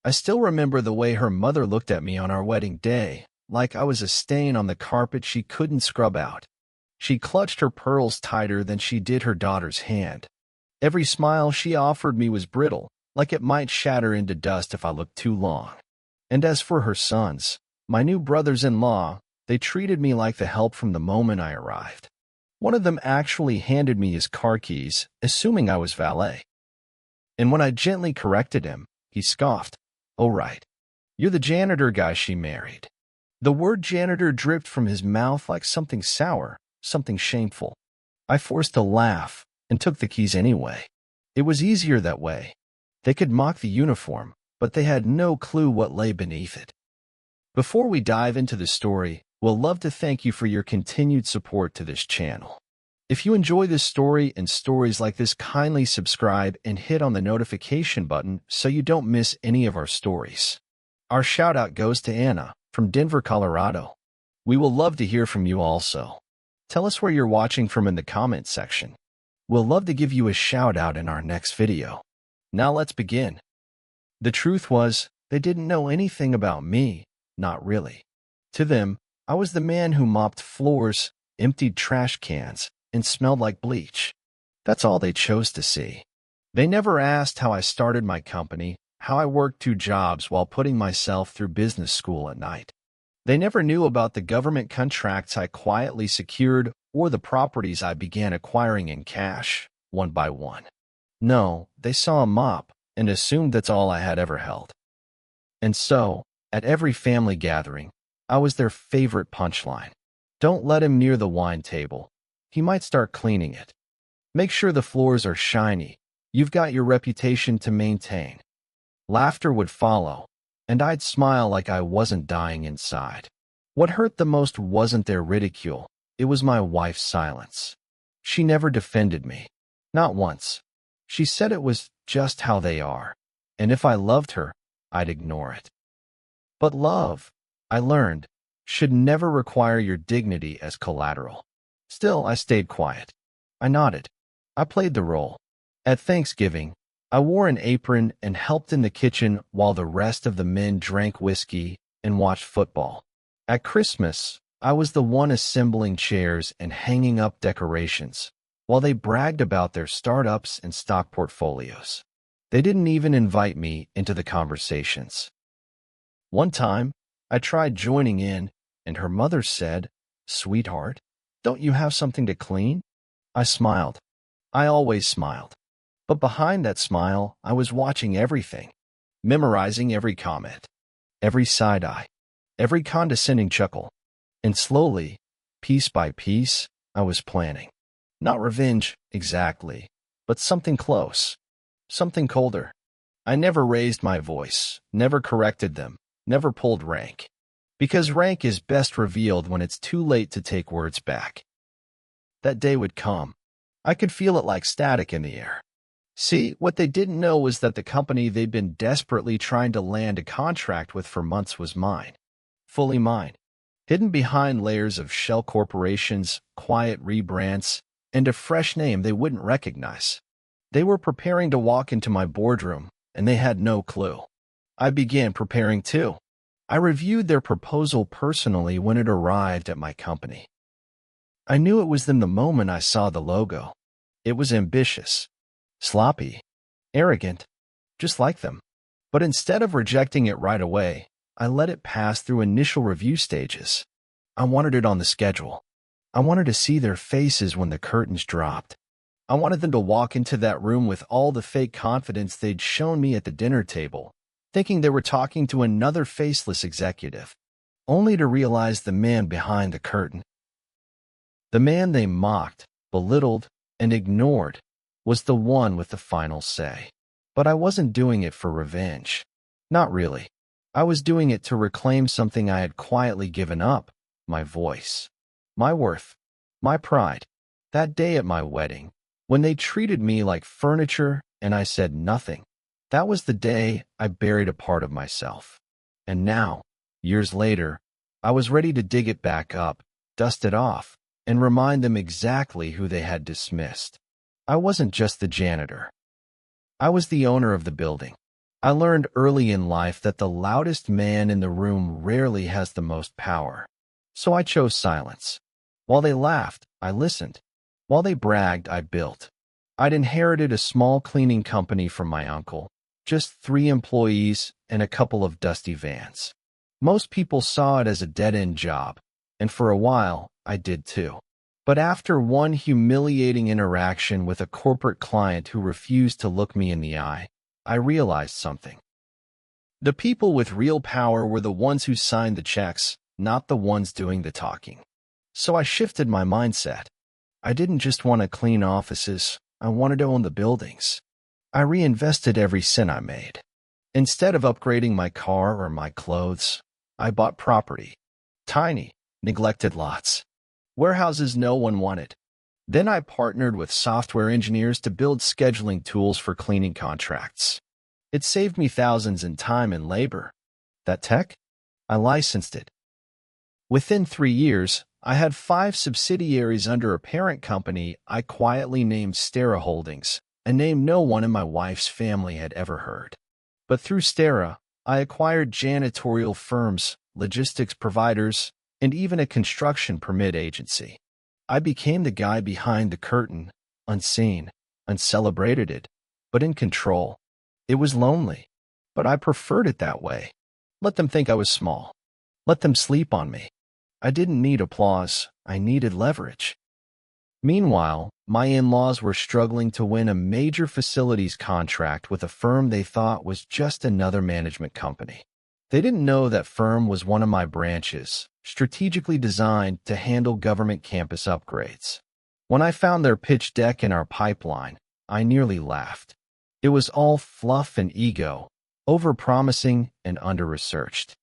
I still remember the way her mother looked at me on our wedding day, like I was a stain on the carpet she couldn't scrub out. She clutched her pearls tighter than she did her daughter's hand. Every smile she offered me was brittle, like it might shatter into dust if I looked too long. And as for her sons, my new brothers-in-law, they treated me like the help from the moment I arrived. One of them actually handed me his car keys, assuming I was valet. And when I gently corrected him, he scoffed. "Oh, right. You're the janitor guy she married." The word janitor dripped from his mouth like something sour, something shameful. I forced a laugh and took the keys anyway. It was easier that way. They could mock the uniform, but they had no clue what lay beneath it. Before we dive into the story, we'll love to thank you for your continued support to this channel. If you enjoy this story and stories like this, kindly subscribe and hit on the notification button so you don't miss any of our stories. Our shout out goes to Anna from Denver, Colorado. We will love to hear from you also. Tell us where you're watching from in the comments section. We'll love to give you a shout out in our next video. Now let's begin. The truth was, they didn't know anything about me, not really. To them, I was the man who mopped floors, emptied trash cans, and smelled like bleach. That's all they chose to see. They never asked how I started my company, how I worked 2 jobs while putting myself through business school at night. They never knew about the government contracts I quietly secured or the properties I began acquiring in cash, one by one. No, they saw a mop and assumed that's all I had ever held. And so, at every family gathering, I was their favorite punchline. Don't let him near the wine table. He might start cleaning it. Make sure the floors are shiny. You've got your reputation to maintain. Laughter would follow, and I'd smile like I wasn't dying inside. What hurt the most wasn't their ridicule, it was my wife's silence. She never defended me. Not once. She said it was just how they are, and if I loved her, I'd ignore it. But love, I learned, should never require your dignity as collateral. Still, I stayed quiet. I nodded. I played the role. At Thanksgiving, I wore an apron and helped in the kitchen while the rest of the men drank whiskey and watched football. At Christmas, I was the one assembling chairs and hanging up decorations, while they bragged about their startups and stock portfolios. They didn't even invite me into the conversations. One time, I tried joining in, and her mother said, "Sweetheart, don't you have something to clean?" I smiled. I always smiled. But behind that smile, I was watching everything, memorizing every comment, every side-eye, every condescending chuckle. And slowly, piece by piece, I was planning. Not revenge, exactly, but something close, something colder. I never raised my voice, never corrected them, never pulled rank. Because rank is best revealed when it's too late to take words back. That day would come. I could feel it like static in the air. See, what they didn't know was that the company they'd been desperately trying to land a contract with for months was mine. Fully mine. Hidden behind layers of shell corporations, quiet rebrands, and a fresh name they wouldn't recognize. They were preparing to walk into my boardroom, and they had no clue. I began preparing too. I reviewed their proposal personally when it arrived at my company. I knew it was them the moment I saw the logo. It was ambitious, sloppy, arrogant, just like them. But instead of rejecting it right away, I let it pass through initial review stages. I wanted it on the schedule. I wanted to see their faces when the curtains dropped. I wanted them to walk into that room with all the fake confidence they'd shown me at the dinner table, thinking they were talking to another faceless executive, only to realize the man behind the curtain. The man they mocked, belittled, and ignored was the one with the final say. But I wasn't doing it for revenge. Not really. I was doing it to reclaim something I had quietly given up, my voice, my worth, my pride. That day at my wedding, when they treated me like furniture and I said nothing, that was the day I buried a part of myself. And now, years later, I was ready to dig it back up, dust it off, and remind them exactly who they had dismissed. I wasn't just the janitor. I was the owner of the building, I learned early in life that the loudest man in the room rarely has the most power. So I chose silence. While they laughed, I listened. While they bragged, I built. I'd inherited a small cleaning company from my uncle, just 3 employees and a couple of dusty vans. Most people saw it as a dead-end job, and for a while, I did too. But after one humiliating interaction with a corporate client who refused to look me in the eye, I realized something. The people with real power were the ones who signed the checks, not the ones doing the talking. So I shifted my mindset. I didn't just want to clean offices, I wanted to own the buildings. I reinvested every cent I made. Instead of upgrading my car or my clothes, I bought property. Tiny, neglected lots. Warehouses no one wanted. Then I partnered with software engineers to build scheduling tools for cleaning contracts. It saved me thousands in time and labor. That tech? I licensed it. Within 3 years, I had 5 subsidiaries under a parent company I quietly named Stera Holdings, a name no one in my wife's family had ever heard. But through Stera, I acquired janitorial firms, logistics providers, and even a construction permit agency. I became the guy behind the curtain, unseen, uncelebrated, but in control. It was lonely, but I preferred it that way. Let them think I was small. Let them sleep on me. I didn't need applause, I needed leverage. Meanwhile, my in-laws were struggling to win a major facilities contract with a firm they thought was just another management company. They didn't know that firm was one of my branches, strategically designed to handle government campus upgrades. When I found their pitch deck in our pipeline, I nearly laughed. It was all fluff and ego, over-promising and under-researched.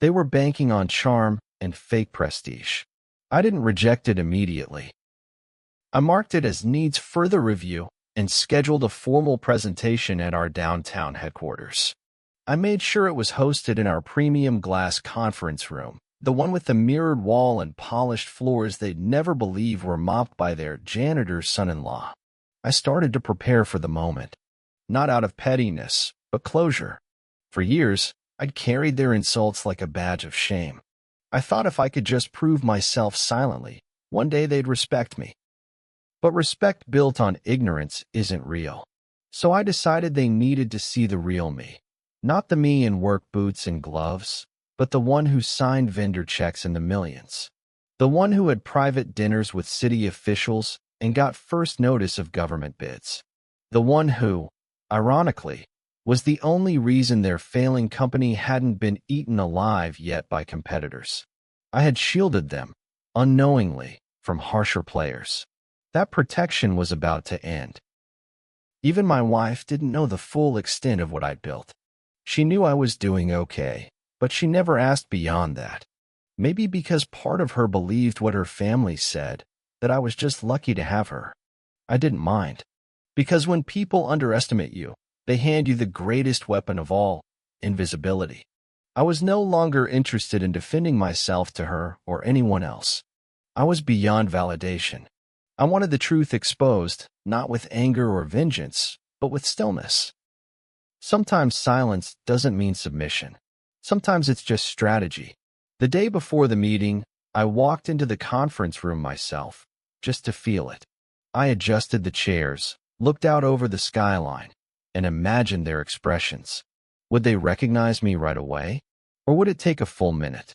They were banking on charm and fake prestige. I didn't reject it immediately. I marked it as needs further review and scheduled a formal presentation at our downtown headquarters. I made sure it was hosted in our premium glass conference room, the one with the mirrored wall and polished floors they'd never believe were mopped by their janitor's son-in-law. I started to prepare for the moment, not out of pettiness, but closure. For years, I'd carried their insults like a badge of shame. I thought if I could just prove myself silently, one day they'd respect me. But respect built on ignorance isn't real. So I decided they needed to see the real me. Not the me in work boots and gloves, but the one who signed vendor checks in the millions. The one who had private dinners with city officials and got first notice of government bids. The one who, ironically, was the only reason their failing company hadn't been eaten alive yet by competitors. I had shielded them, unknowingly, from harsher players. That protection was about to end. Even my wife didn't know the full extent of what I'd built. She knew I was doing okay, but she never asked beyond that. Maybe because part of her believed what her family said, that I was just lucky to have her. I didn't mind. Because when people underestimate you, they hand you the greatest weapon of all, invisibility. I was no longer interested in defending myself to her or anyone else. I was beyond validation. I wanted the truth exposed, not with anger or vengeance, but with stillness. Sometimes silence doesn't mean submission. Sometimes it's just strategy. The day before the meeting, I walked into the conference room myself, just to feel it. I adjusted the chairs, looked out over the skyline, and imagined their expressions. Would they recognize me right away? Or would it take a full minute?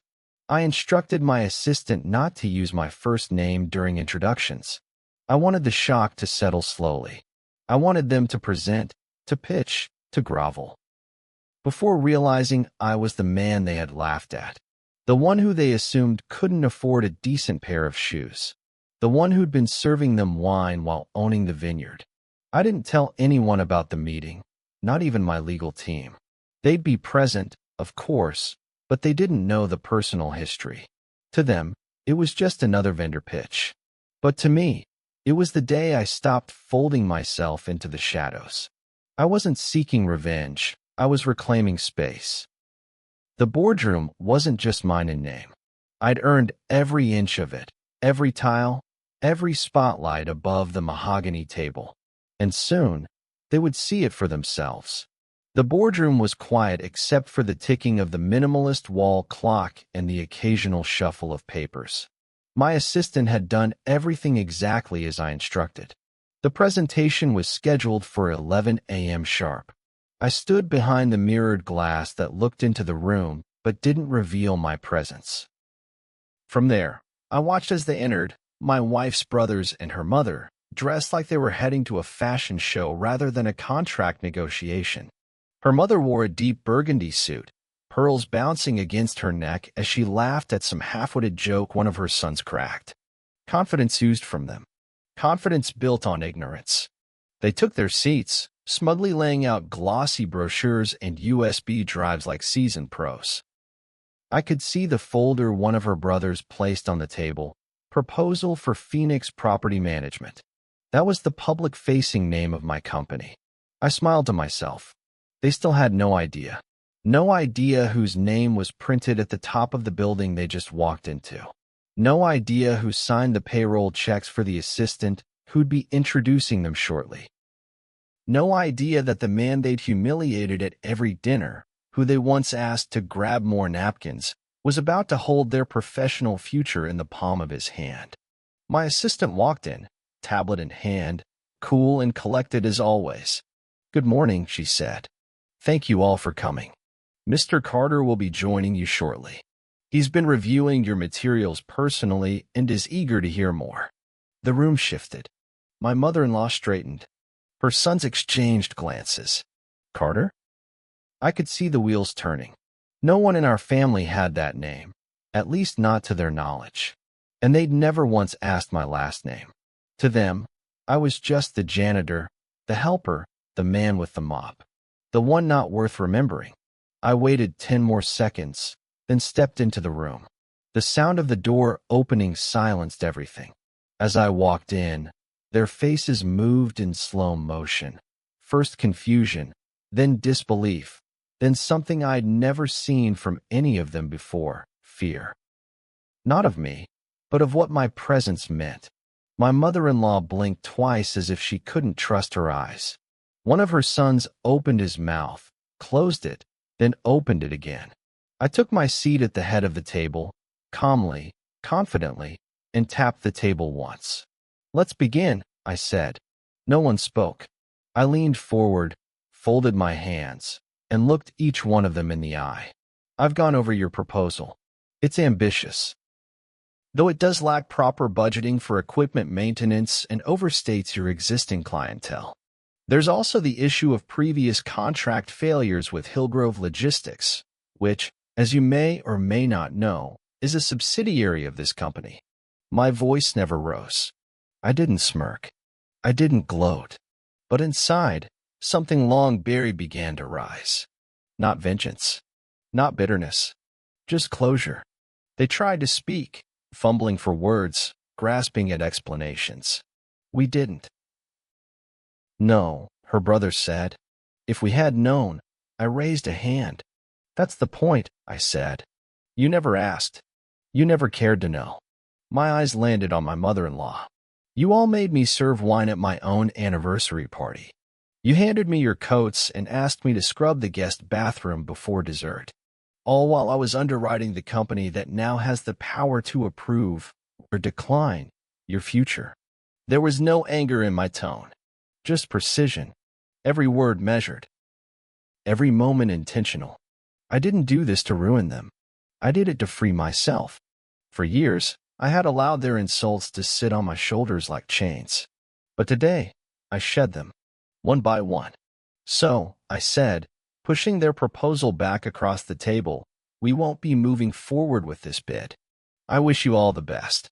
I instructed my assistant not to use my first name during introductions. I wanted the shock to settle slowly. I wanted them to present, to pitch, to grovel. Before realizing I was the man they had laughed at, the one who they assumed couldn't afford a decent pair of shoes, the one who'd been serving them wine while owning the vineyard. I didn't tell anyone about the meeting, not even my legal team. They'd be present, of course, but they didn't know the personal history. To them, it was just another vendor pitch. But to me, it was the day I stopped folding myself into the shadows. I wasn't seeking revenge, I was reclaiming space. The boardroom wasn't just mine in name. I'd earned every inch of it, every tile, every spotlight above the mahogany table. And soon, they would see it for themselves. The boardroom was quiet except for the ticking of the minimalist wall clock and the occasional shuffle of papers. My assistant had done everything exactly as I instructed. The presentation was scheduled for 11 a.m. sharp. I stood behind the mirrored glass that looked into the room but didn't reveal my presence. From there, I watched as they entered, my wife's brothers and her mother, dressed like they were heading to a fashion show rather than a contract negotiation. Her mother wore a deep burgundy suit, pearls bouncing against her neck as she laughed at some half-witted joke one of her sons cracked. Confidence oozed from them. Confidence built on ignorance. They took their seats, smugly laying out glossy brochures and USB drives like seasoned pros. I could see the folder one of her brothers placed on the table, Proposal for Phoenix Property Management. That was the public-facing name of my company. I smiled to myself. They still had no idea. No idea whose name was printed at the top of the building they just walked into. No idea who signed the payroll checks for the assistant who'd be introducing them shortly. No idea that the man they'd humiliated at every dinner, who they once asked to grab more napkins, was about to hold their professional future in the palm of his hand. My assistant walked in, tablet in hand, cool and collected as always. "Good morning," she said. "Thank you all for coming. Mr. Carter will be joining you shortly. He's been reviewing your materials personally and is eager to hear more." The room shifted. My mother-in-law straightened. Her sons exchanged glances. "Carter?" I could see the wheels turning. No one in our family had that name, at least not to their knowledge. And they'd never once asked my last name. To them, I was just the janitor, the helper, the man with the mop, the one not worth remembering. I waited 10 more seconds, then stepped into the room. The sound of the door opening silenced everything. As I walked in, their faces moved in slow motion. First confusion, then disbelief, then something I'd never seen from any of them before, fear. Not of me, but of what my presence meant. My mother-in-law blinked twice as if she couldn't trust her eyes. One of her sons opened his mouth, closed it, then opened it again. I took my seat at the head of the table, calmly, confidently, and tapped the table once. "Let's begin," I said. No one spoke. I leaned forward, folded my hands, and looked each one of them in the eye. "I've gone over your proposal. It's ambitious, though it does lack proper budgeting for equipment maintenance and overstates your existing clientele. There's also the issue of previous contract failures with Hillgrove Logistics, which, as you may or may not know, is a subsidiary of this company." My voice never rose. I didn't smirk. I didn't gloat. But inside, something long buried began to rise. Not vengeance. Not bitterness. Just closure. They tried to speak, fumbling for words, grasping at explanations. "We didn't." "No," her brother said. "If we had known," I raised a hand. "That's the point," I said. "You never asked. You never cared to know." My eyes landed on my mother-in-law. "You all made me serve wine at my own anniversary party. You handed me your coats and asked me to scrub the guest bathroom before dessert, all while I was underwriting the company that now has the power to approve or decline your future." There was no anger in my tone, just precision, every word measured, every moment intentional. I didn't do this to ruin them. I did it to free myself. For years, I had allowed their insults to sit on my shoulders like chains. But today, I shed them, one by one. "So," I said, pushing their proposal back across the table, "we won't be moving forward with this bid. I wish you all the best.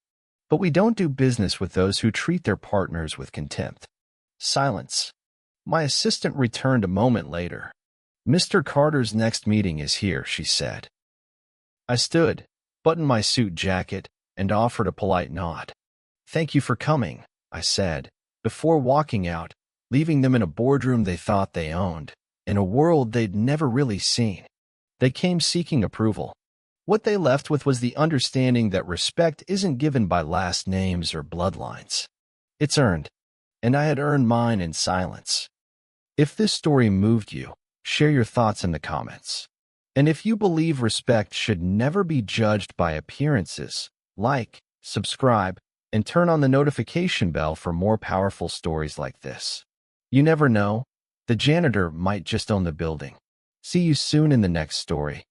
But we don't do business with those who treat their partners with contempt." Silence. My assistant returned a moment later. "Mr. Carter's next meeting is here," she said. I stood, buttoned my suit jacket, and offered a polite nod. "Thank you for coming," I said, before walking out, leaving them in a boardroom they thought they owned, in a world they'd never really seen. They came seeking approval. What they left with was the understanding that respect isn't given by last names or bloodlines. It's earned, and I had earned mine in silence. If this story moved you, Share your thoughts in the comments. And if you believe respect should never be judged by appearances, like, subscribe, and turn on the notification bell for more powerful stories like this. You never know, the janitor might just own the building. See you soon in the next story.